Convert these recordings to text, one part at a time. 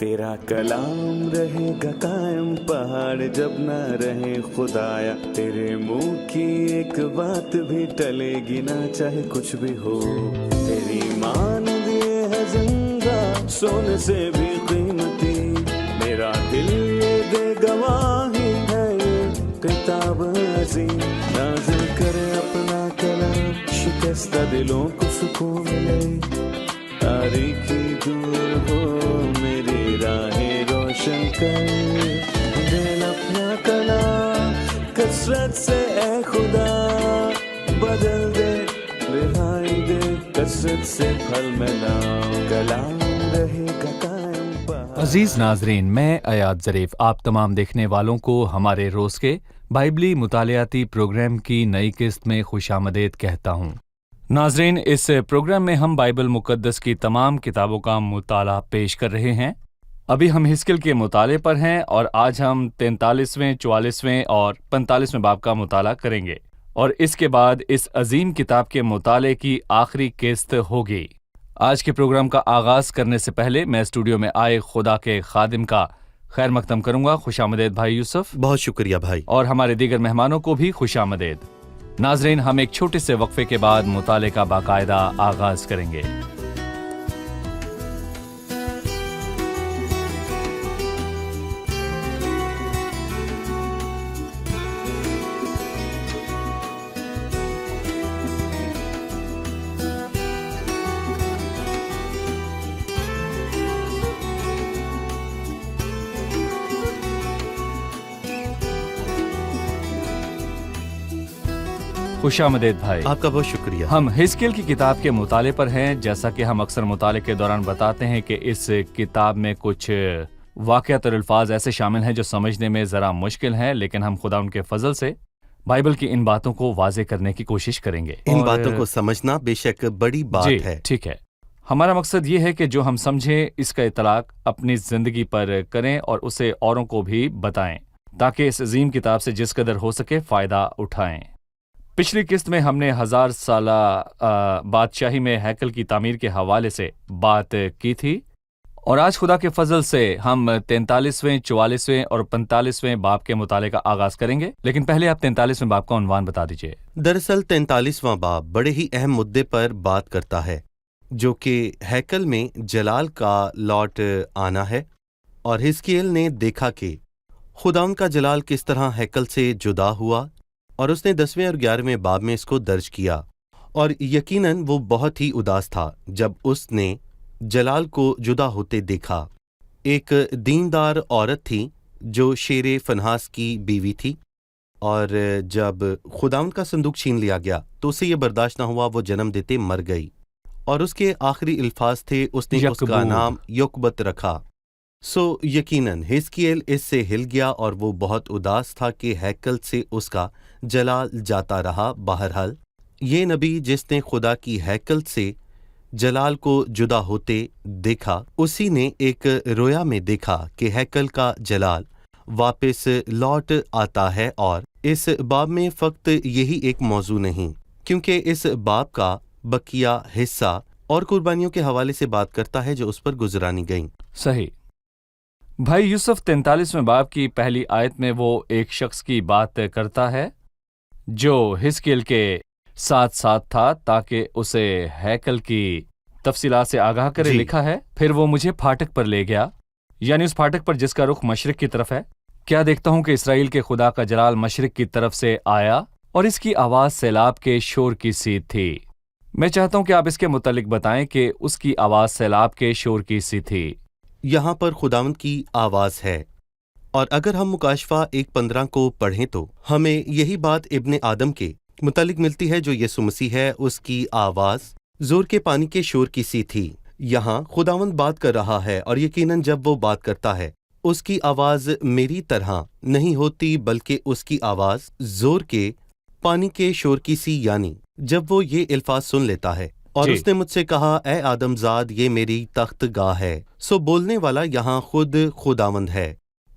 تیرا کلام رہے گا قائم پہاڑ جب نہ رہے خدایا، تیرے منہ کی ایک بات بھی ٹلے گی نہ چاہے کچھ بھی ہو، تیری مان دیے ہے زندہ سونے سے بھی قیمتی، میرا دل یہ دے گواہی ہے یہ کتاب عظیم، نازل کرے اپنا کلام شکستہ دلوں کو سکون ملے، تاریکی دور ہو میری راہیں روشن کر، دل اپنا کلام کثرت سے اے خدا بدل دے، رہائی دے کثرت سے پھل ملا، کلام رہے گا قائم پہاڑ۔ عزیز ناظرین، میں ایاد ظریف آپ تمام دیکھنے والوں کو ہمارے روز کے بائبلی مطالعاتی پروگرام کی نئی قسط میں خوش آمدید کہتا ہوں۔ ناظرین، اس پروگرام میں ہم بائبل مقدس کی تمام کتابوں کا مطالعہ پیش کر رہے ہیں۔ ابھی ہم حزقیل کے مطالعے پر ہیں اور آج ہم 43ویں، 44ویں اور 45ویں باب کا مطالعہ کریں گے، اور اس کے بعد اس عظیم کتاب کے مطالعے کی آخری قسط ہوگی۔ آج کے پروگرام کا آغاز کرنے سے پہلے میں اسٹوڈیو میں آئے خدا کے خادم کا خیر مقدم کروں گا۔ خوش آمدید بھائی یوسف۔ بہت شکریہ بھائی، اور ہمارے دیگر مہمانوں کو بھی خوش آمدید۔ ناظرین، ہم ایک چھوٹے سے وقفے کے بعد مطالعے کا باقاعدہ آغاز کریں گے۔ خوش آمدید بھائی۔ آپ کا بہت شکریہ۔ ہم حزقیل کی کتاب کے مطالعے پر ہیں۔ جیسا کہ ہم اکثر مطالعے کے دوران بتاتے ہیں کہ اس کتاب میں کچھ واقعات اور الفاظ ایسے شامل ہیں جو سمجھنے میں ذرا مشکل ہیں، لیکن ہم خدا ان کے فضل سے بائبل کی ان باتوں کو واضح کرنے کی کوشش کریں گے۔ ان باتوں کو سمجھنا بے شک بڑی بات ہے۔ ٹھیک ہے۔ ہمارا مقصد یہ ہے کہ جو ہم سمجھیں اس کا اطلاق اپنی زندگی پر کریں اور اسے اوروں کو بھی بتائیں، تاکہ اس عظیم کتاب سے جس قدر ہو سکے فائدہ اٹھائیں۔ پچھلی قسط میں ہم نے 1000 سالہ بادشاہی میں ہیکل کی تعمیر کے حوالے سے بات کی تھی، اور آج خدا کے فضل سے ہم 43ویں، 44ویں اور 45ویں باب کے مطالعے کا آغاز کریں گے، لیکن پہلے آپ 43ویں باب کا عنوان بتا دیجئے۔ دراصل 43واں باب بڑے ہی اہم مدعے پر بات کرتا ہے، جو کہ ہیکل میں جلال کا لوٹ آنا ہے، اور حزقیل نے دیکھا کہ خداوند کا جلال کس طرح ہیکل سے جدا ہوا، اور اس نے 10ویں اور 11ویں باب میں اس کو درج کیا، اور یقیناً وہ بہت ہی اداس تھا جب اس نے جلال کو جدا ہوتے دیکھا۔ ایک دیندار عورت تھی جو شیر فنحاس کی بیوی تھی، اور جب خداوند کا صندوق چھین لیا گیا تو اسے یہ برداشت نہ ہوا، وہ جنم دیتے مر گئی، اور اس کے آخری الفاظ تھے اس نے اس کا نام یوکبت رکھا۔ سو یقیناً حزقیل اس سے ہل گیا، اور وہ بہت اداس تھا کہ ہیکل سے اس کا جلال جاتا رہا۔ بہرحال یہ نبی جس نے خدا کی ہیکل سے جلال کو جدا ہوتے دیکھا، اسی نے ایک رویا میں دیکھا کہ ہیکل کا جلال واپس لوٹ آتا ہے، اور اس باب میں فقط یہی ایک موضوع نہیں، کیونکہ اس باب کا بقیہ حصہ اور قربانیوں کے حوالے سے بات کرتا ہے جو اس پر گزرانی گئیں۔ صحیح۔ بھائی یوسف، 43ویں باب کی پہلی آیت میں وہ ایک شخص کی بات کرتا ہے جو حزقیل کے ساتھ ساتھ تھا تاکہ اسے ہیکل کی تفصیلات سے آگاہ کرے۔ لکھا ہے، پھر وہ مجھے پھاٹک پر لے گیا، یعنی اس پھاٹک پر جس کا رخ مشرق کی طرف ہے۔ کیا دیکھتا ہوں کہ اسرائیل کے خدا کا جلال مشرق کی طرف سے آیا، اور اس کی آواز سیلاب کے شور کی سی تھی۔ میں چاہتا ہوں کہ آپ اس کے متعلق بتائیں کہ اس کی آواز سیلاب کے شور کی سی تھی۔ یہاں پر خداوند کی آواز ہے، اور اگر ہم مکاشفہ 1:15 کو پڑھیں تو ہمیں یہی بات ابن آدم کے متعلق ملتی ہے جو یسوع مسیح ہے۔ اس کی آواز زور کے پانی کے شور کی سی تھی۔ یہاں خداوند بات کر رہا ہے، اور یقیناً جب وہ بات کرتا ہے اس کی آواز میری طرح نہیں ہوتی، بلکہ اس کی آواز زور کے پانی کے شور کی سی، یعنی جب وہ یہ الفاظ سن لیتا ہے، اور اس نے مجھ سے کہا، اے آدم زاد، یہ میری تخت گاہ ہے۔ سو بولنے والا یہاں خود خداوند ہے،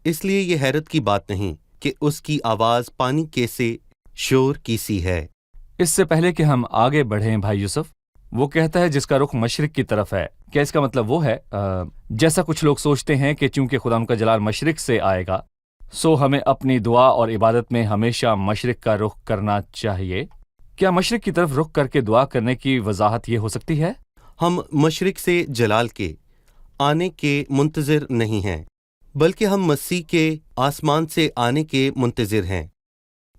اس لیے یہ حیرت کی بات نہیں کہ اس کی آواز پانی کے سے شور کی سی ہے۔ اس سے پہلے کہ ہم آگے بڑھیں بھائی یوسف، وہ کہتا ہے جس کا رخ مشرق کی طرف ہے. کیا اس کا مطلب وہ ہے جیسا کچھ لوگ سوچتے ہیں کہ چونکہ خدا ان کا جلال مشرق سے آئے گا سو ہمیں اپنی دعا اور عبادت میں ہمیشہ مشرق کا رخ کرنا چاہیے؟ کیا مشرق کی طرف رخ کر کے دعا کرنے کی وضاحت یہ ہو سکتی ہے؟ ہم مشرق سے جلال کے آنے کے منتظر نہیں ہیں، بلکہ ہم مسیح کے آسمان سے آنے کے منتظر ہیں.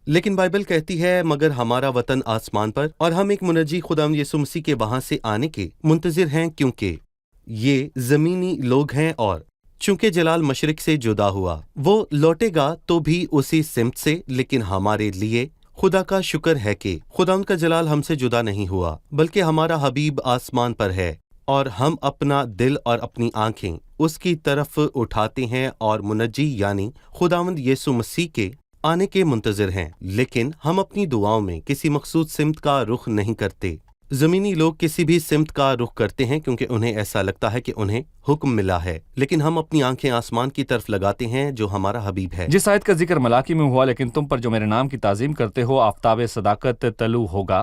لیکن بائبل کہتی ہے مگر ہمارا وطن آسمان پر، اور ہم ایک منجی خداوند یسوع مسیح کے وہاں سے آنے کے منتظر ہیں، کیونکہ یہ زمینی لوگ ہیں، اور چونکہ جلال مشرق سے جدا ہوا وہ لوٹے گا تو بھی اسی سمت سے. لیکن ہمارے لیے خدا کا شکر ہے کہ خداوند کا جلال ہم سے جدا نہیں ہوا، بلکہ ہمارا حبیب آسمان پر ہے، اور ہم اپنا دل اور اپنی آنکھیں اس کی طرف اٹھاتے ہیں اور منجی یعنی خداوند یسوع مسیح کے آنے کے منتظر ہیں. لیکن ہم اپنی دعاؤں میں کسی مخصوص سمت کا رخ نہیں کرتے. زمینی لوگ کسی بھی سمت کا رخ کرتے ہیں کیونکہ انہیں ایسا لگتا ہے کہ انہیں حکم ملا ہے، لیکن ہم اپنی آنکھیں آسمان کی طرف لگاتے ہیں جو ہمارا حبیب ہے. جس آیت کا ذکر ملاکی میں ہوا، لیکن تم پر جو میرے نام کی تعظیم کرتے ہو آفتاب صداقت طلوع ہوگا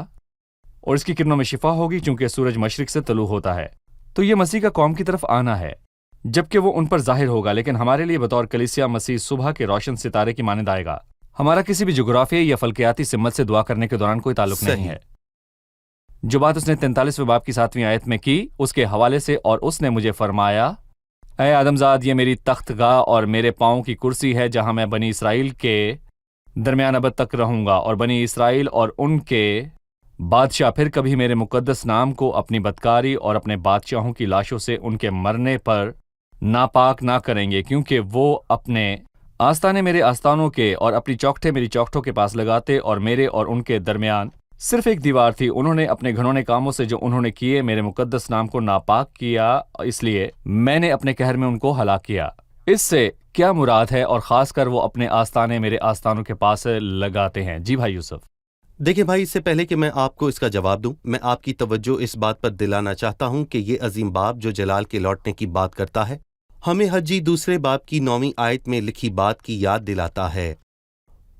اور اس کی کرنوں میں شفا ہوگی چونکہ سورج مشرق سے طلوع ہوتا ہے. تو یہ مسیح کا قوم کی طرف آنا ہے جبکہ وہ ان پر ظاہر ہوگا، لیکن ہمارے لیے بطور کلیسیا مسیح صبح کے روشن ستارے کی مانند آئے گا. ہمارا کسی بھی جغرافیائی یا فلکیاتی سمت سے دعا کرنے کے دوران کوئی تعلق نہیں ہے. جو بات اس نے 43ویں باب کی 7ویں آیت میں کی اس کے حوالے سے، اور اس نے مجھے فرمایا اے آدمزاد یہ میری تخت گاہ اور میرے پاؤں کی کرسی ہے جہاں میں بنی اسرائیل کے درمیان ابد تک رہوں گا، اور بنی اسرائیل اور ان کے بادشاہ پھر کبھی میرے مقدس نام کو اپنی بدکاری اور اپنے بادشاہوں کی لاشوں سے ان کے مرنے پر ناپاک نہ کریں گے، کیونکہ وہ اپنے آستانے میرے آستانوں کے اور اپنی چوکھٹیں میری چوکھٹوں کے پاس لگاتے، اور میرے اور ان کے درمیان صرف ایک دیوار تھی. انہوں نے اپنے گھنونے کاموں سے جو انہوں نے کیے میرے مقدس نام کو ناپاک کیا، اس لیے میں نے اپنے قہر میں ان کو ہلاک کیا. اس سے کیا مراد ہے؟ اور خاص کر وہ اپنے آستانے میرے آستانوں کے پاس لگاتے ہیں. جی بھائی یوسف. دیکھیں بھائی، اس سے پہلے کہ میں آپ کو اس کا جواب دوں، میں آپ کی توجہ اس بات پر دلانا چاہتا ہوں کہ یہ عظیم باب جو جلال کے لوٹنے کی بات کرتا ہے ہمیں حجی 2 باب کی 9ویں آیت میں لکھی بات کی یاد دلاتا ہے.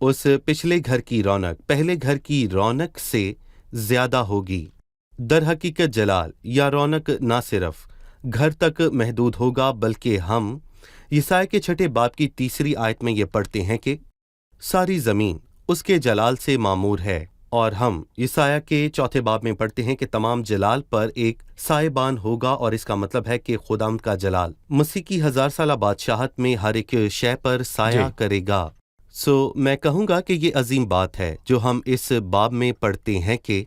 اس پچھلے گھر کی رونق پہلے گھر کی رونق سے زیادہ ہوگی. در حقیقت جلال یا رونق نہ صرف گھر تک محدود ہوگا، بلکہ ہم یسایا کے 6 باب کی 3 آیت میں یہ پڑھتے ہیں کہ ساری زمین اس کے جلال سے معمور ہے، اور ہم یسایا کے 4 باب میں پڑھتے ہیں کہ تمام جلال پر ایک سائبان ہوگا، اور اس کا مطلب ہے کہ خداوند کا جلال مسیح کی 1000 سالہ بادشاہت میں ہر ایک شے پر سایہ کرے گا. میں کہوں گا کہ یہ عظیم بات ہے جو ہم اس باب میں پڑھتے ہیں کہ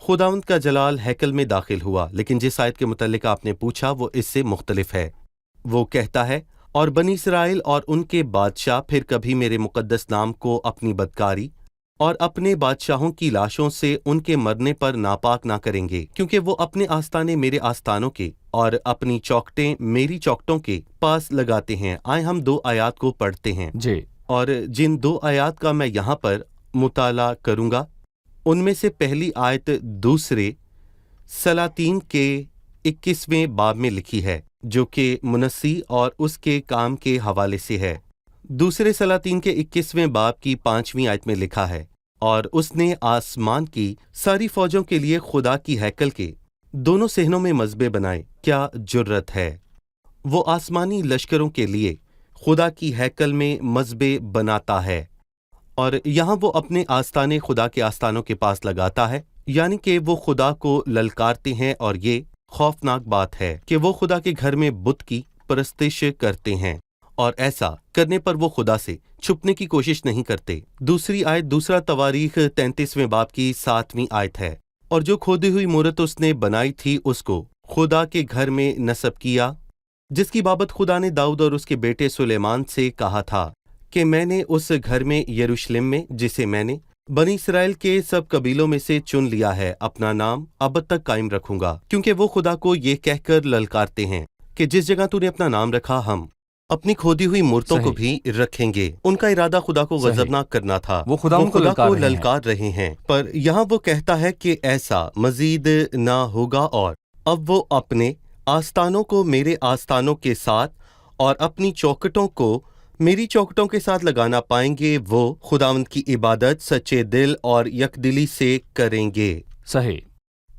خداوند کا جلال ہیکل میں داخل ہوا، لیکن جس آیت کے متعلق آپ نے پوچھا وہ اس سے مختلف ہے. وہ کہتا ہے اور بنی اسرائیل اور ان کے بادشاہ پھر کبھی میرے مقدس نام کو اپنی بدکاری اور اپنے بادشاہوں کی لاشوں سے ان کے مرنے پر ناپاک نہ کریں گے، کیونکہ وہ اپنے آستانے میرے آستانوں کے اور اپنی چوکٹیں میری چوکٹوں کے پاس لگاتے ہیں. آئے ہم 2 آیات کو پڑھتے ہیں جی. اور جن 2 آیات کا میں یہاں پر مطالعہ کروں گا ان میں سے پہلی آیت دوسرے سلاطین کے 21ویں باب میں لکھی ہے جو کہ منسی اور اس کے کام کے حوالے سے ہے. دوسرے سلاطین کے 21ویں باب کی 5ویں آیت میں لکھا ہے اور اس نے آسمان کی ساری فوجوں کے لیے خدا کی ہیکل کے دونوں صحنوں میں مذبے بنائے. کیا جرت ہے! وہ آسمانی لشکروں کے لیے خدا کی ہیکل میں مذبے بناتا ہے، اور یہاں وہ اپنے آستانے خدا کے آستانوں کے پاس لگاتا ہے، یعنی کہ وہ خدا کو للکارتے ہیں. اور یہ خوفناک بات ہے کہ وہ خدا کے گھر میں بت کی پرستش کرتے ہیں، اور ایسا کرنے پر وہ خدا سے چھپنے کی کوشش نہیں کرتے. دوسری آیت دوسرا تواریخ 33ویں باب کی 7ویں آیت ہے. اور جو کھودی ہوئی مورت اس نے بنائی تھی اس کو خدا کے گھر میں نصب کیا، جس کی بابت خدا نے داؤد اور اس کے بیٹے سلیمان سے کہا تھا کہ میں نے اس گھر میں یروشلم میں جسے میں نے بنی اسرائیل کے سب قبیلوں میں سے چن لیا ہے اپنا نام ابد تک قائم رکھوں گا. کیونکہ وہ خدا کو یہ کہہ کر للکارتے ہیں کہ جس جگہ تو نے اپنا نام رکھا ہم اپنی کھودی ہوئی مورتوں کو بھی رکھیں گے. ان کا ارادہ خدا کو غضبناک کرنا تھا، وہ خدا کو للکار رہے ہیں. پر یہاں وہ کہتا ہے کہ ایسا مزید نہ ہوگا، اور اب وہ اپنے آستانوں کو میرے آستانوں کے ساتھ اور اپنی چوکٹوں کو میری چوکٹوں کے ساتھ لگانا پائیں گے. وہ خداوند کی عبادت سچے دل اور یکدلی سے کریں گے. صحیح.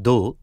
2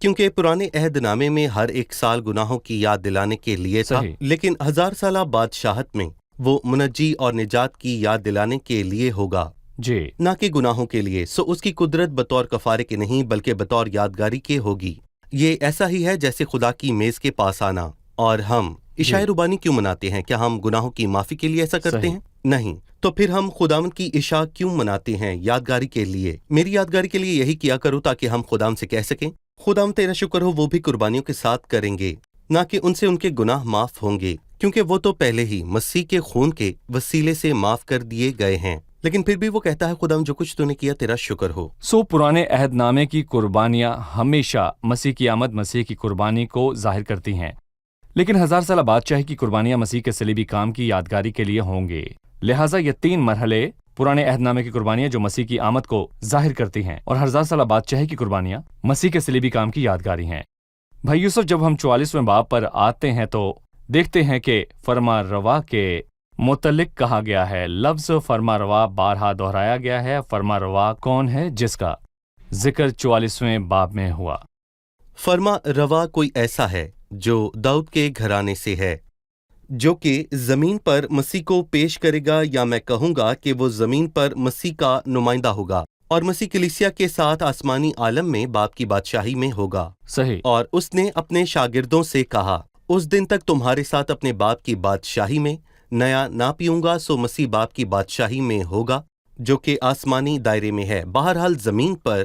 کیونکہ پرانے عہد نامے میں ہر ایک سال گناہوں کی یاد دلانے کے لیے تھا، صحیح۔ لیکن 1000 سالہ بادشاہت میں وہ منجی اور نجات کی یاد دلانے کے لیے ہوگا، جی نہ کہ گناہوں کے لیے۔ سو اس کی قدرت بطور کفارے کے نہیں بلکہ بطور یادگاری کے ہوگی۔ یہ ایسا ہی ہے جیسے خدا کی میز کے پاس آنا۔ اور ہم عشاء ربانی کیوں مناتے ہیں؟ کیا ہم گناہوں کی معافی کے لیے ایسا کرتے صحیح۔ ہیں؟ نہیں۔ تو پھر ہم خداوند کی عشاء کیوں مناتے ہیں؟ یادگاری کے لیے۔ میری یادگاری کے لیے یہی کیا کرو تاکہ ہم خداوند سے کہہ سکیں، خداوند تیرا شکر ہو، وہ بھی قربانیوں کے ساتھ کریں گے، نہ کہ ان سے ان کے گناہ معاف ہوں گے، کیونکہ وہ تو پہلے ہی مسیح کے خون کے وسیلے سے معاف کر دیے گئے ہیں۔ لیکن پھر بھی وہ کہتا ہے خداوند جو کچھ تو نے کیا تیرا شکر ہو۔ پرانے عہد نامے کی قربانیاں ہمیشہ مسیح کی آمد، مسیح کی قربانی کو ظاہر کرتی ہیں، لیکن 1000 سالہ بادشاہی کی قربانیاں مسیح کے صلیبی کام کی یادگاری کے لیے ہوں گے۔ لہٰذا یہ 3 مرحلے پرانے عہد نامے کی قربانیاں جو مسیح کی آمد کو ظاہر کرتی ہیں، اور 1000 سالہ بادشاہی کی قربانیاں مسیح کے صلیبی کام کی یادگاری ہیں۔ بھائی یوسف، جب ہم 44ویں باب پر آتے ہیں تو دیکھتے ہیں کہ فرما روا کے متعلق کہا گیا ہے۔ لفظ فرما روا بارہا دہرایا گیا ہے۔ فرما روا کون ہے جس کا ذکر 44ویں باب میں ہوا؟ فرما روا کوئی ایسا ہے جو داؤد کے گھرانے سے ہے، جو کہ زمین پر مسیح کو پیش کرے گا، یا میں کہوں گا کہ وہ زمین پر مسیح کا نمائندہ ہوگا، اور مسیح کلیسیا کے ساتھ آسمانی عالم میں باپ کی بادشاہی میں ہوگا۔ صحیح۔ اور اس نے اپنے شاگردوں سے کہا، اس دن تک تمہارے ساتھ اپنے باپ کی بادشاہی میں نیا نہ پیوں گا۔ سو مسیح باپ کی بادشاہی میں ہوگا جو کہ آسمانی دائرے میں ہے۔ بہرحال زمین پر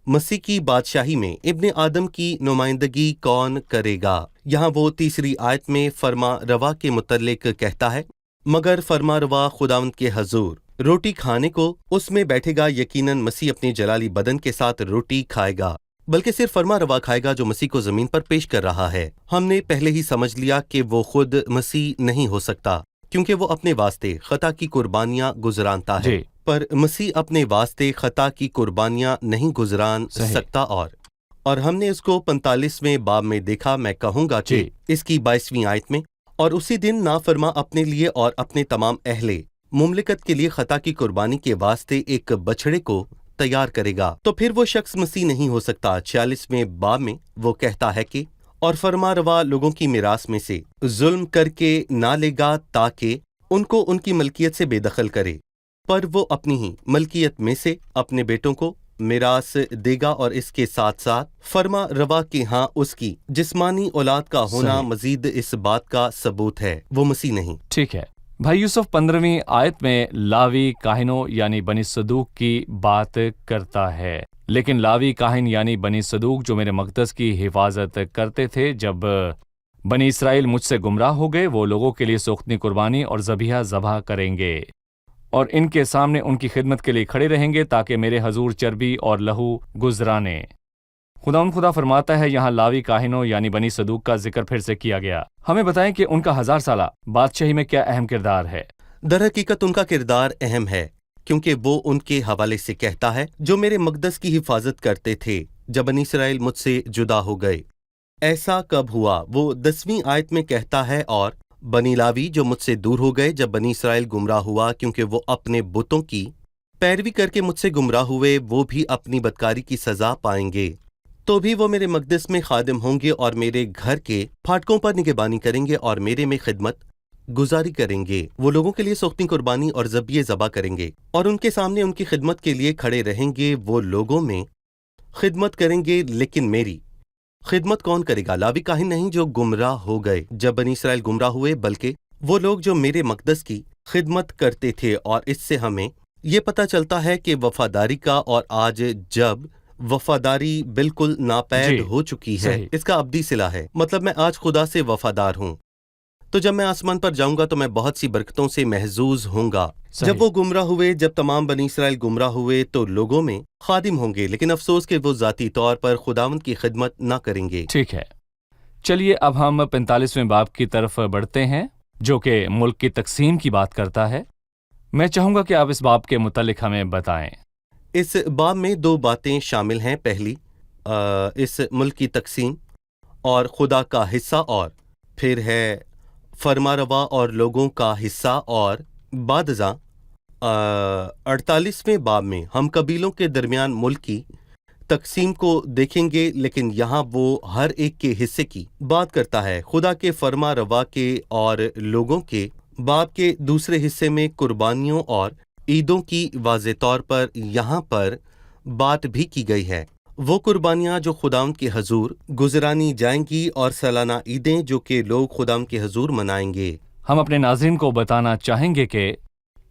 مسیح کی بادشاہی میں ابن آدم کی نمائندگی کون کرے گا؟ یہاں وہ تیسری آیت میں فرما روا کے متعلق کہتا ہے، مگر فرما روا خداوند کے حضور روٹی کھانے کو اس میں بیٹھے گا۔ یقیناً مسیح اپنے جلالی بدن کے ساتھ روٹی کھائے گا، بلکہ صرف فرما روا کھائے گا جو مسیح کو زمین پر پیش کر رہا ہے۔ ہم نے پہلے ہی سمجھ لیا کہ وہ خود مسیح نہیں ہو سکتا، کیونکہ وہ اپنے واسطے خطا کی قربانیاں گزرانتا ہے، جی۔ پر مسیح اپنے واسطے خطا کی قربانیاں نہیں گزران صحیح۔ سکتا۔ اور ہم نے اس کو 45ویں باب میں دیکھا۔ میں کہوں گا کہ جی۔ اس کی 22ویں آیت میں، اور اسی دن نافرما اپنے لیے اور اپنے تمام اہل مملکت کے لیے خطا کی قربانی کے واسطے ایک بچھڑے کو تیار کرے گا۔ تو پھر وہ شخص مسیح نہیں ہو سکتا۔ 46ویں باب میں وہ کہتا ہے کہ اور فرما روا لوگوں کی میراث میں سے ظلم کر کے نہ لے گا تاکہ ان کو ان کی ملکیت سے بے دخل کرے، پر وہ اپنی ہی ملکیت میں سے اپنے بیٹوں کو میراث دے گا۔ اور اس کے ساتھ ساتھ فرما روا کے ہاں اس کی جسمانی اولاد کا ہونا صحیح۔ مزید اس بات کا ثبوت ہے، وہ مسیح نہیں۔ ٹھیک ہے بھائی یوسف، 15ویں آیت میں لاوی کاہنوں یعنی بنی صدوق کی بات کرتا ہے، لیکن لاوی کاہن یعنی بنی صدوق جو میرے مقدس کی حفاظت کرتے تھے، جب بنی اسرائیل مجھ سے گمراہ ہو گئے، وہ لوگوں کے لیے سوختنی قربانی اور ذبیحہ ذبح کریں گے، اور ان کے سامنے ان کی خدمت کے لیے کھڑے رہیں گے تاکہ میرے حضور چربی اور لہو گزرانے۔ خدا فرماتا ہے یہاں لاوی کاہنوں یعنی بنی صدوق کا ذکر پھر سے کیا گیا۔ ہمیں بتائیں کہ ان کا 1000 سالہ بادشاہی میں کیا اہم کردار ہے؟ در حقیقت ان کا کردار اہم ہے، کیونکہ وہ ان کے حوالے سے کہتا ہے جو میرے مقدس کی حفاظت کرتے تھے جب بنی اسرائیل مجھ سے جدا ہو گئے۔ ایسا کب ہوا؟ وہ 10ویں آیت میں کہتا ہے، اور بنی لاوی جو مجھ سے دور ہو گئے جب بنی اسرائیل گمراہ ہوا، کیونکہ وہ اپنے بتوں کی پیروی کر کے مجھ سے گمراہ ہوئے، وہ بھی اپنی بدکاری کی سزا پائیں گے۔ تو بھی وہ میرے مقدس میں خادم ہوں گے اور میرے گھر کے پھاٹکوں پر نگہبانی کریں گے اور میرے میں خدمت گزاری کریں گے۔ وہ لوگوں کے لیے سوختنی قربانی اور ذبیحہ ذبح کریں گے اور ان کے سامنے ان کی خدمت کے لیے کھڑے رہیں گے۔ وہ لوگوں میں خدمت کریں گے، لیکن میری خدمت کون کرے گا؟ لاوی کاہن نہیں جو گمراہ ہو گئے جب بنی اسرائیل گمراہ ہوئے، بلکہ وہ لوگ جو میرے مقدس کی خدمت کرتے تھے۔ اور اس سے ہمیں یہ پتہ چلتا ہے کہ وفاداری کا، اور آج جب وفاداری بالکل ناپید ہو چکی ہے، اس کا ابدی صلہ ہے۔ مطلب میں آج خدا سے وفادار ہوں، تو جب میں آسمان پر جاؤں گا تو میں بہت سی برکتوں سے محظوظ ہوں گا۔ جب وہ گمراہ ہوئے، جب تمام بنی اسرائیل گمراہ ہوئے، تو لوگوں میں خادم ہوں گے، لیکن افسوس کہ وہ ذاتی طور پر خداوند کی خدمت نہ کریں گے۔ ٹھیک ہے، چلیے اب ہم 45ویں باب کی طرف بڑھتے ہیں جو کہ ملک کی تقسیم کی بات کرتا ہے۔ میں چاہوں گا کہ آپ اس باب کے متعلق ہمیں بتائیں۔ اس باب میں 2 باتیں شامل ہیں۔ پہلی اس ملک کی تقسیم اور خدا کا حصہ، اور پھر ہے فرما روا اور لوگوں کا حصہ۔ اور بعد ازاں 48ویں باب میں ہم قبیلوں کے درمیان ملک کی تقسیم کو دیکھیں گے، لیکن یہاں وہ ہر ایک کے حصے کی بات کرتا ہے۔ خدا کے فرما روا کے اور لوگوں کے باب کے دوسرے حصے میں قربانیوں اور عیدوں کی واضح طور پر یہاں پر بات بھی کی گئی ہے۔ وہ قربانیاں جو خداوند کے حضور گزرانی جائیں گی اور سالانہ عیدیں جو کہ لوگ خداوند کے حضور منائیں گے۔ ہم اپنے ناظرین کو بتانا چاہیں گے کہ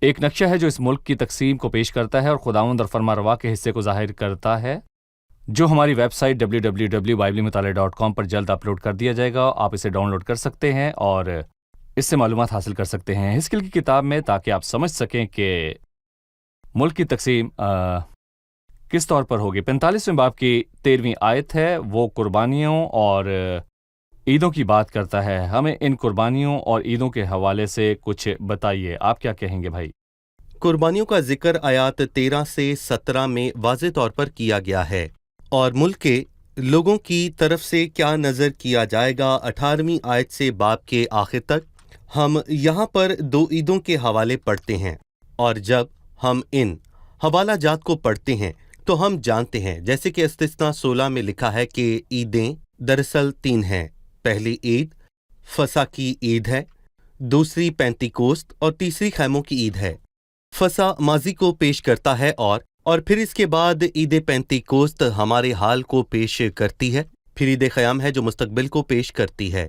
ایک نقشہ ہے جو اس ملک کی تقسیم کو پیش کرتا ہے اور خداوند اور فرما روا کے حصے کو ظاہر کرتا ہے، جو ہماری ویب سائٹ www.biblimutaliah.com پر جلد اپلوڈ کر دیا جائے گا۔ آپ اسے ڈاؤن لوڈ کر سکتے ہیں اور اس سے معلومات حاصل کر سکتے ہیں حزقیل کی کتاب میں، تاکہ آپ سمجھ سکیں کہ ملک کی تقسیم کس طور پر ہوگی۔ 45ویں باب کی 13ویں آیت ہے، وہ قربانیوں اور عیدوں کی بات کرتا ہے۔ ہمیں ان قربانیوں اور عیدوں کے حوالے سے کچھ بتائیے، آپ کیا کہیں گے بھائی؟ قربانیوں کا ذکر آیات 13 سے 17 میں واضح طور پر کیا گیا ہے، اور ملک کے لوگوں کی طرف سے کیا نظر کیا جائے گا 18ویں آیت سے باب کے آخر تک۔ ہم یہاں پر 2 عیدوں کے حوالے پڑھتے ہیں، اور جب ہم ان حوالہ جات کو پڑھتے ہیں تو ہم جانتے ہیں، جیسے کہ استثنا 16 میں لکھا ہے کہ عیدیں دراصل 3 ہیں۔ پہلی عید فسح کی عید ہے، دوسری پینتیکوست اور تیسری خیموں کی عید ہے۔ فسح ماضی کو پیش کرتا ہے اور پھر اس کے بعد عید پینتیکوست ہمارے حال کو پیش کرتی ہے، پھر عید خیام ہے جو مستقبل کو پیش کرتی ہے،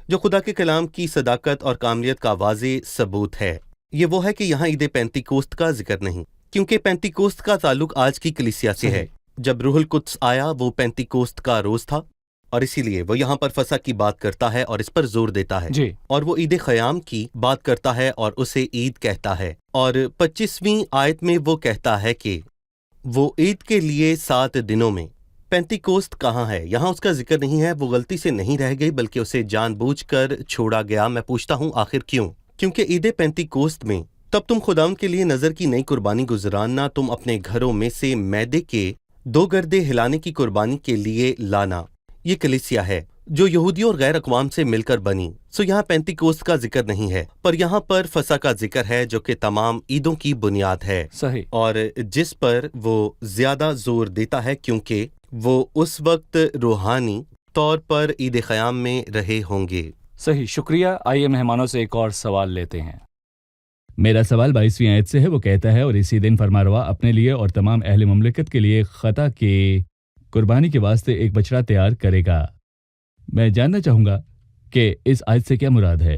جو خدا کے کلام کی صداقت اور کاملیت کا واضح ثبوت ہے۔ یہ وہ ہے کہ یہاں عید پینتیکوست کا ذکر نہیں، کیونکہ پینتیکوست کا تعلق آج کی کلیسیا سے ہے۔ جب روح القدس آیا وہ پینتیکوست کا روز تھا، اور اسی لیے وہ یہاں پر فسح کی بات کرتا ہے اور اس پر زور دیتا ہے جی، اور وہ عید خیام کی بات کرتا ہے اور اسے عید کہتا ہے۔ اور 25ویں آیت میں وہ کہتا ہے کہ وہ عید کے لیے 7 دنوں میں۔ پینتیکوست کہاں ہے؟ یہاں اس کا ذکر نہیں ہے۔ وہ غلطی سے نہیں رہ گئی بلکہ اسے جان بوجھ کر چھوڑا گیا۔ میں پوچھتا ہوں آخر کیوں؟ کیونکہ عید پینتیکوست میں تب تم خداوند کے لیے نظر کی نئی قربانی گزراننا، تم اپنے گھروں میں سے میدے کے 2 گردے ہلانے کی قربانی کے لیے لانا۔ یہ کلیسیا ہے جو یہودیوں اور غیر اقوام سے مل کر بنی۔ یہاں پینتیکوست کا ذکر نہیں ہے، پر یہاں پر فسح کا ذکر ہے جو کہ تمام عیدوں کی بنیاد ہے، صحیح، اور جس پر وہ زیادہ زور دیتا ہے کیونکہ وہ اس وقت روحانی طور پر عید خیام میں رہے ہوں گے۔ صحیح، شکریہ۔ آئیے مہمانوں سے ایک اور سوال لیتے ہیں۔ میرا سوال 22ویں آیت سے ہے۔ وہ کہتا ہے، اور اسی دن فرماروا اپنے لیے اور تمام اہل مملکت کے لیے خطا کی قربانی کے واسطے ایک بچڑا تیار کرے گا۔ میں جاننا چاہوں گا کہ اس آیت سے کیا مراد ہے؟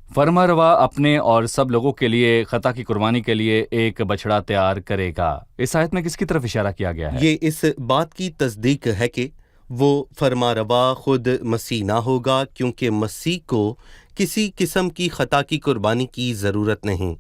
فرما روا اپنے اور سب لوگوں کے لیے خطا کی قربانی کے لیے ایک بچڑا تیار کرے گا۔ اس آیت میں کس کی طرف اشارہ کیا گیا ہے؟ یہ اس بات کی تصدیق ہے کہ وہ فرما روا خود مسیح نہ ہوگا، کیونکہ مسیح کو کسی قسم کی خطا کی قربانی کی ضرورت نہیں۔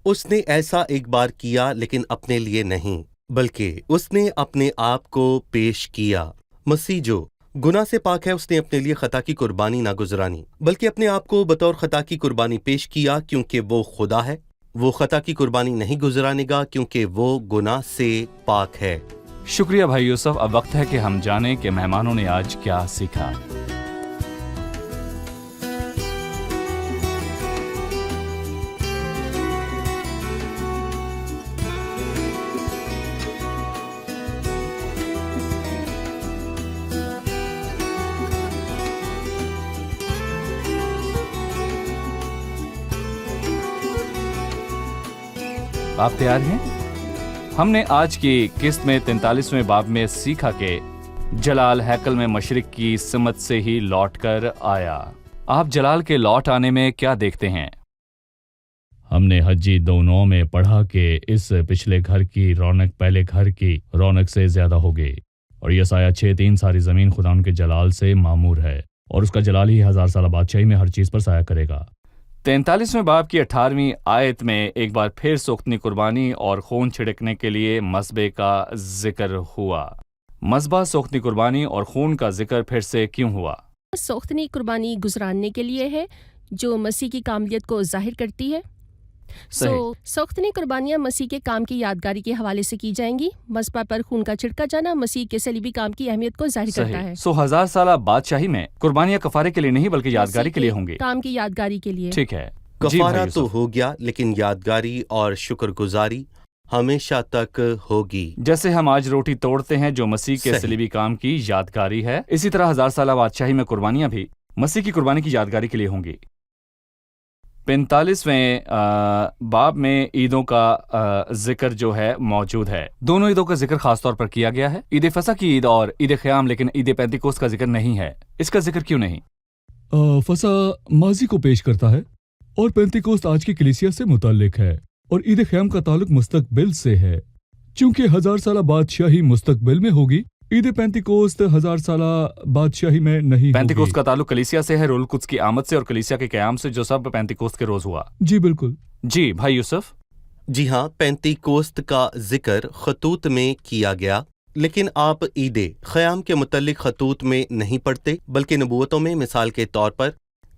اس نے ایسا ایک بار کیا، لیکن اپنے لیے نہیں، بلکہ اس نے اپنے آپ کو پیش کیا۔ مسیح جو گناہ سے پاک ہے، اس نے اپنے لیے خطا کی قربانی نہ گزرانی، بلکہ اپنے آپ کو بطور خطا کی قربانی پیش کیا، کیونکہ وہ خدا ہے۔ وہ خطا کی قربانی نہیں گزرانے گا کیونکہ وہ گناہ سے پاک ہے۔ شکریہ بھائی یوسف۔ اب وقت ہے کہ ہم جانیں کہ مہمانوں نے آج کیا سیکھا۔ آپ تیار ہیں؟ ہم نے آج کی قسط میں 43ویں باب میں سیکھا کہ جلال ہیکل میں مشرق کی سمت سے ہی لوٹ کر آیا۔ آپ جلال کے لوٹ آنے میں کیا دیکھتے ہیں؟ ہم نے حجی 2:9 میں پڑھا کہ اس پچھلے گھر کی رونق پہلے گھر کی رونق سے زیادہ ہوگی، اور یسایہ 6:3 ساری زمین خدا ان کے جلال سے معمور ہے، اور اس کا جلال ہی 1000 سالہ بادشاہی میں ہر چیز پر سایہ کرے گا۔ 43ویں باب کی 18ویں آیت میں ایک بار پھر سوختنی قربانی اور خون چھڑکنے کے لیے مذبح کا ذکر ہوا۔ مذبح، سوختنی قربانی اور خون کا ذکر پھر سے کیوں ہوا؟ سوختنی قربانی گزراننے کے لیے ہے جو مسیح کی کاملیت کو ظاہر کرتی ہے۔ سوختنی قربانیاں مسیح کے کام کی یادگاری کے حوالے سے کی جائیں گی۔ مذبح پر خون کا چھڑکا جانا مسیح کے صلیبی کام کی اہمیت کو ظاہر کرتا ہے۔ 1000 سالہ بادشاہی میں قربانیاں کفارے کے لیے نہیں بلکہ یادگاری کے لیے ہوں گی، کام کی یادگاری کے لیے۔ ٹھیک ہے، کفارہ تو ہو گیا، لیکن یادگاری اور شکر گزاری ہمیشہ تک ہوگی۔ جیسے ہم آج روٹی توڑتے ہیں جو مسیح کے صحیح۔ صلیبی کام کی یادگاری ہے، اسی طرح 1000 سالہ بادشاہی میں قربانیاں بھی مسیح کی قربانی کی یادگاری کے لیے ہوں گی۔ 45ویں باب میں عیدوں کا ذکر جو ہے موجود ہے۔ دونوں عیدوں کا ذکر خاص طور پر کیا گیا ہے، عید فصح کی عید اور عید خیام، لیکن عید پینتیکوست کا ذکر نہیں ہے۔ اس کا ذکر کیوں نہیں؟ فصح ماضی کو پیش کرتا ہے اور پینتیکوست آج کی کلیسیا سے متعلق ہے، اور عید خیام کا تعلق مستقبل سے ہے۔ چونکہ 1000 سالہ بادشاہی مستقبل میں ہوگی، عید پینتیکوست 1000 سالہ بادشاہی میں نہیں پینتیکوست ہوگی۔ کا تعلق کلیسیا سے ہے، روح القدس کی آمد سے اور کلیسیا کے قیام سے، جو سب پینتیکوست کے روز ہوا۔ جی بالکل۔ جی بھائی یوسف۔ جی ہاں، پینتیکوست کا ذکر خطوط میں کیا گیا، لیکن آپ عید خیام کے متعلق خطوط میں نہیں پڑھتے، بلکہ نبوتوں میں، مثال کے طور پر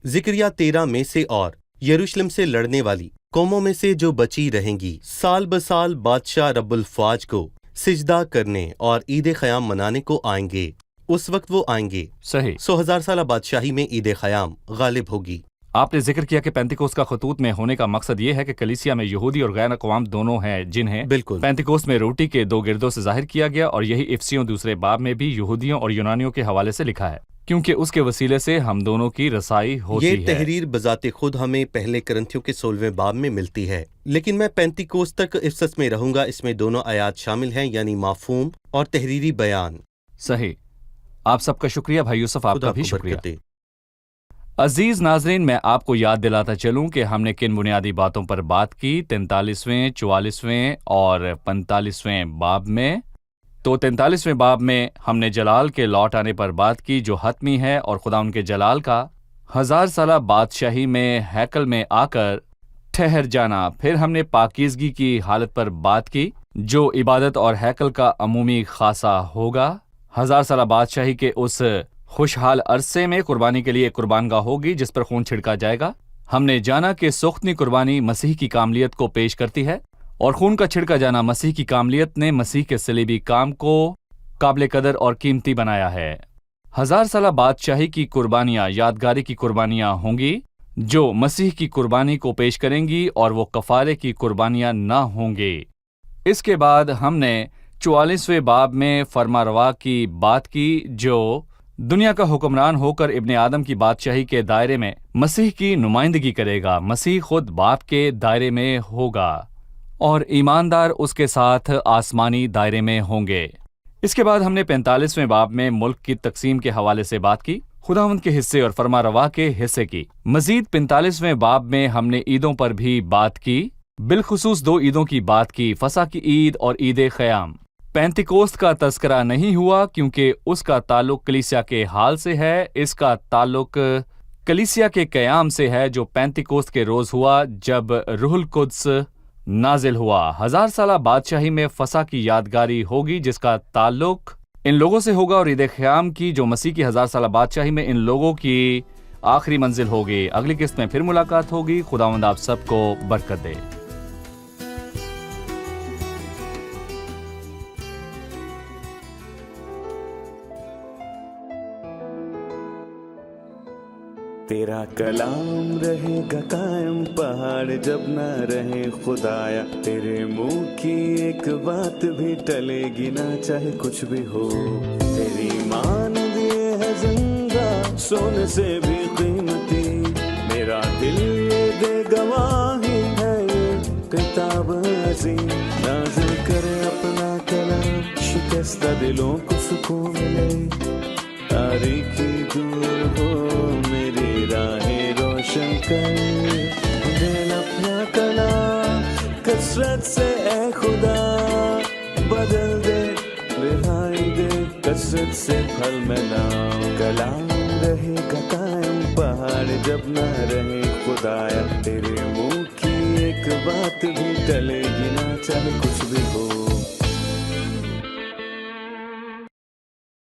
زکریا 13 میں سے اور یروشلم سے لڑنے والی قوموں میں سے جو بچی رہیں گی سال بسال بادشاہ رب الفاج کو سجدہ کرنے اور عید خیام منانے کو آئیں گے، اس وقت وہ آئیں گے۔ صحیح۔ 1000 سالہ بادشاہی میں عید خیام غالب ہوگی۔ آپ نے ذکر کیا کہ پینتیکوست کا خطوط میں ہونے کا مقصد یہ ہے کہ کلیسیا میں یہودی اور غیر اقوام دونوں ہیں، جنہیں بالکل۔ پینتیکوست میں روٹی کے 2 گردوں سے ظاہر کیا گیا، اور یہی افسیوں 2 باب میں بھی یہودیوں اور یونانیوں کے حوالے سے لکھا ہے، کیونکہ اس کے وسیلے سے ہم دونوں کی رسائی ہوتی ہے۔ یہ تحریر بذات خود ہمیں پہلے کرنتھیوں کے 16ویں باب میں ملتی ہے، لیکن میں پینتیکوست تک افسس میں رہوں گا۔ اس میں دونوں آیات شامل ہیں، یعنی مفہوم اور تحریری بیان۔ صحیح۔ آپ سب کا شکریہ بھائی یوسف، آپ خدا کا بھی کو شکریہ۔ برکت دے۔ عزیز ناظرین، میں آپ کو یاد دلاتا چلوں کہ ہم نے کن بنیادی باتوں پر بات کی 43ویں، 44ویں اور 45ویں باب میں۔ تو 43ویں باب میں ہم نے جلال کے لوٹ آنے پر بات کی، جو حتمی ہے، اور خدا ان کے جلال کا 1000 سالہ بادشاہی میں ہیکل میں آ کر ٹھہر جانا۔ پھر ہم نے پاکیزگی کی حالت پر بات کی، جو عبادت اور ہیکل کا عمومی خاصہ ہوگا۔ 1000 سالہ بادشاہی کے اس خوشحال عرصے میں قربانی کے لیے قربان گاہ ہوگی جس پر خون چھڑکا جائے گا۔ ہم نے جانا کہ سختنی قربانی مسیح کی کاملیت کو پیش کرتی ہے، اور خون کا چھڑکا جانا مسیح کی کاملیت نے مسیح کے صلیبی کام کو قابل قدر اور قیمتی بنایا ہے۔ 1000 سالہ بادشاہی کی قربانیاں یادگاری کی قربانیاں ہوں گی جو مسیح کی قربانی کو پیش کریں گی، اور وہ کفارے کی قربانیاں نہ ہوں گے۔ اس کے بعد ہم نے 44ویں باب میں فرما روا کی بات کی، جو دنیا کا حکمران ہو کر ابن آدم کی بادشاہی کے دائرے میں مسیح کی نمائندگی کرے گا۔ مسیح خود باپ کے دائرے میں ہوگا، اور ایماندار اس کے ساتھ آسمانی دائرے میں ہوں گے۔ اس کے بعد ہم نے 45ویں باب میں ملک کی تقسیم کے حوالے سے بات کی، خداوند کے حصے اور فرما روا کے حصے کی۔ مزید 45ویں باب میں ہم نے عیدوں پر بھی بات کی، بالخصوص 2 عیدوں کی بات کی، فصح کی عید اور عید خیام۔ پینتیکوست کا تذکرہ نہیں ہوا کیونکہ اس کا تعلق کلیسیا کے حال سے ہے، اس کا تعلق کلیسیا کے قیام سے ہے جو پینتیکوست کے روز ہوا جب روح القدس نازل ہوا۔ 1000 سالہ بادشاہی میں فصح کی یادگاری ہوگی جس کا تعلق ان لوگوں سے ہوگا، اور عید خیام کی جو مسیح کی 1000 سالہ بادشاہی میں ان لوگوں کی آخری منزل ہوگی۔ اگلی قسط میں پھر ملاقات ہوگی۔ خداوند آپ سب کو برکت دے۔ تیرا کلام رہے گا قائم، پہاڑ جب نہ رہے خدایا، تیرے منہ کی ایک بات بھی ٹلے گی نہ، چاہے کچھ بھی ہو۔ تیری مان دیے ہے زندہ، سونے سے بھی قیمتی، میرا دل یہ دے گواہی ہے، یہ کتاب عظیم نازل کرے اپنا کلام، شکستہ دلوں کو سکون ملے، تاریکی دور ہو میری راہیں روشن کر، دل اپنا کلام کثرت سے اے خدا بدل دے، رہائی دے کثرت سے پھل میں نام، کلام رہے گا قائم، پہاڑ جب نہ رہے خدایا، تیرے منہ کی ایک بات بھی ٹلے گی نہ، چاہے کچھ بھی ہو۔